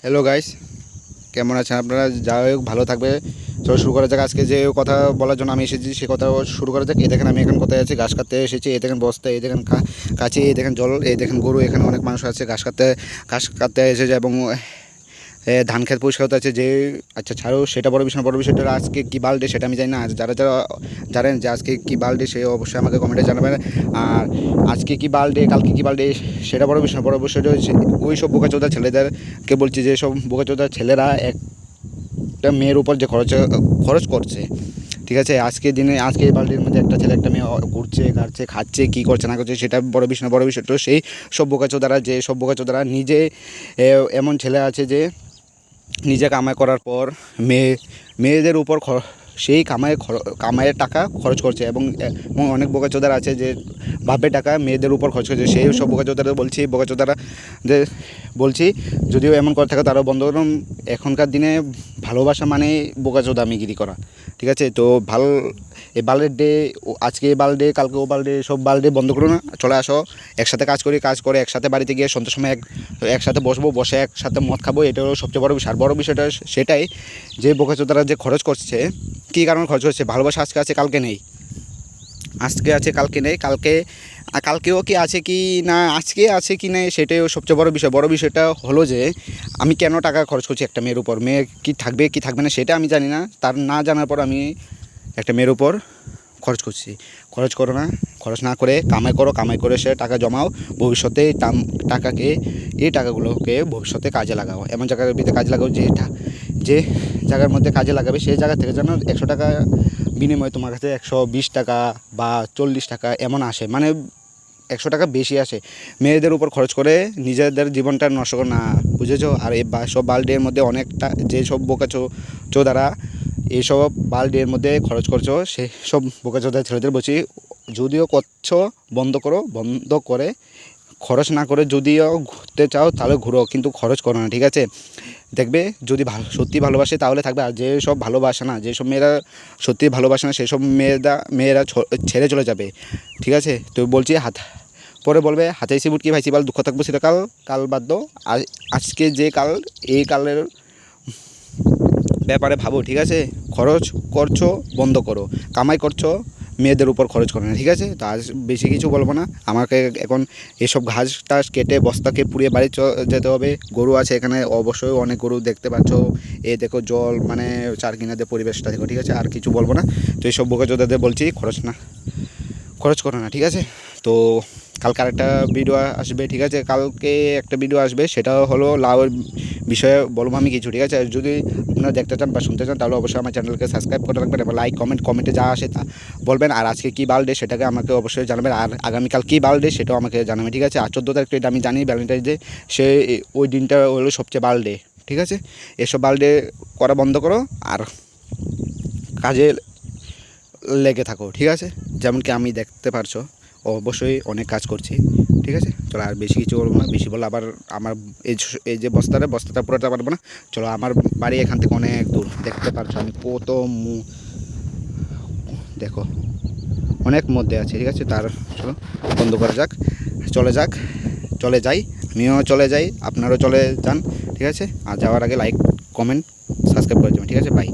Hello guys, কেমন আছেন আপনারা? যাই হোক, ভালো থাকবে। চলো শুরু করা যাক। আজকে যে কথা বলার জন্য আমি এসেছি সে কথা শুরু করা যাক। এই দেখেন আমি এখন কোথায় আছি, ঘাস কাটতে এসেছি। এই দেখেন বস্তা, এই দেখেন কাছে, এই দেখেন জল, এই দেখেন গরু, এখানে অনেক মানুষ আছে ঘাস কাটতে এসেছে এবং ধান খেত পরিষ্কার হতে আছে যে। আচ্ছা ছাড়ো, সেটা বড় বিষয় না। বড় বিষয়টা আজকে কী বালডে সেটা আমি জানি না। যারা যারা জানেন যে আজকে কী বালডে সে অবশ্যই আমাকে কমেন্টে জানাবেন। আর আজকে কী বালডে, কালকে কী বালডে সেটা বড় বিষয় না। বড় বিষয়টা হচ্ছে ওই সব বোকাচোদা ছেলেদেরকে বলছি, যে সব বোকাচোদা ছেলেরা একটা মেয়ের উপর যে খরচ করছে, ঠিক আছে। আজকে এই বালতির মধ্যে একটা ছেলে একটা মেয়ে ঘুরছে, ঘাটছে, খাচ্ছে, কী করছে না করছে সেটা বড় বিষয় না। বড় বিষয়টা সেই সব বোকাচোদারা নিজে এমন ছেলে আছে যে নিজে কামাই করার পর মেয়েদের উপর সেই কামাইয়ের টাকা খরচ করছে এবং অনেক বোকাচোদার আছে যে বাপের টাকা মেয়েদের উপর খরচ করছে। সেই সব বোকাচোদারা বলছি, যদিও এমন করে থাকে তারা বন্ধ করুন। এখনকার দিনে ভালোবাসা মানে বোকাচোদামিগিরি করা, ঠিক আছে। তো এই বার্থডে ডে, আজকে এই বার্থডে, কালকে ও বার্থডে, সব বার্থডে বন্ধ করো না। চলে আসো, একসাথে কাজ করে একসাথে বাড়িতে গিয়ে সন্ধ্যার সময় একসাথে বসে একসাথে মদ খাবো। এটা হলো সবচেয়ে বড় বিষয়। আর বড় বিষয়টা সেটাই যে বোকাচোদারা যে খরচ করছে, কী কারণে খরচ করছে? ভালোবাসা আজকে আছে কালকে নেই, আজকে আছে কালকে নেই, কালকেও কি আছে কি না, আজকে আছে কি নেই সেটাই সবচেয়ে বড় বিষয়। বড় বিষয়টা হলো যে আমি কেন টাকা খরচ করছি একটা মেয়ের উপর। মেয়ে কি থাকবে না সেটা আমি জানি না। তার না জানার পর আমি একটা মেয়ের উপর খরচ করছি। খরচ করো না, খরচ না করে কামাই করে সে টাকা জমাও। ভবিষ্যতে এই টাকাগুলোকে ভবিষ্যতে কাজে লাগাও। এমন জায়গার ভিতরে কাজে লাগাও যে জায়গার মধ্যে কাজে লাগাবে সেই জায়গা থেকে যেন 100 টাকা বিনিময়ে তোমার কাছে 120 টাকা বা 40 টাকা এমন আসে, মানে 100 টাকা বেশি আসে। মেয়েদের উপর খরচ করে নিজেদের জীবনটা নষ্ট করো না, বুঝেছো? আর এই সব বালডের মধ্যে অনেকটা যেসব বোকাচোদারা এইসব বালডের মধ্যে খরচ করছো, সেই সব বোকাচোদা ছেলেদের বলছি, যদিও করছো বন্ধ করে খরচ না করে যদিও ঘুরতে চাও তাহলে ঘুরো, কিন্তু খরচ করো না, ঠিক আছে। দেখবে যদি সত্যি ভালোবাসে তাহলে থাকবে। আর যেসব ভালোবাসে না, যেসব মেয়েরা সত্যি ভালোবাসে না, সেসব মেয়েরা ছেড়ে চলে যাবে, ঠিক আছে। তো বলছি পরে বলবে হাতে এসে বুটকি ভাইছি বাল দুঃখ থাকবো সেটা কাল বাদ দাও। আজকে যে এই কালের ব্যাপারে ভাবো, ঠিক আছে। খরচ করছো বন্ধ করো, কামাই করছো মেয়েদের উপর খরচ করো না, ঠিক আছে। তো আজ বেশি কিছু বলবো না। আমাকে এখন এসব ঘাস টাস কেটে বস্তাকে পুড়িয়ে বাড়ি যেতে হবে। গরু আছে এখানে, অবশ্যই অনেক গরু দেখতে পাচ্ছ। দেখো জল, মানে চারকিনাদের পরিবেশটা দেখো, ঠিক আছে। আর কিছু বলবো না। তো এইসব বোকাচোদাদের বলছি খরচ করো না, ঠিক আছে। তো কালকে আরেকটা ভিডিও আসবে, ঠিক আছে। কালকে একটা ভিডিও আসবে, সেটা হলো লাউয়ের বিষয়ে বলবো আমি কিছু, ঠিক আছে। যদি আপনারা দেখতে চান বা শুনতে চান তাহলে অবশ্যই আমার চ্যানেলকে সাবস্ক্রাইব করে রাখবেন এবং লাইক কমেন্টে যা আসে তা বলবেন। আর আজকে কী বার্থডে সেটাকে আমাকে অবশ্যই জানাবেন। আর আগামীকাল কী বার্থডে সেটাও আমাকে জানাবেন, ঠিক আছে। আর 14 তারিখ এটা আমি জানি ভ্যালেন্টাইন ডে, সে ওই দিনটা হলো সবচেয়ে বার্থডে, ঠিক আছে। এসব বার্থডে করা বন্ধ করো আর কাজে লেগে থাকো, ঠিক আছে। যেমন কি আমি দেখতে পারছো অবশ্যই অনেক কাজ করছি, ঠিক আছে। চলো আর বেশি কিছু বলবো না, বেশি বললে আবার আমার এই যে বস্তাটা পুরোটা পারবো না। চলো, আমার বাড়ি এখান থেকে অনেক দূর, দেখতে পারছো আমি কত দেখো অনেক মধ্যে আছে, ঠিক আছে। তার চলো বন্ধ করা যাক, চলে যাই, আমিও চলে যাই, আপনারাও চলে যান, ঠিক আছে। আর যাওয়ার আগে লাইক কমেন্ট সাবস্ক্রাইব করে যাবেন, ঠিক আছে। বাই।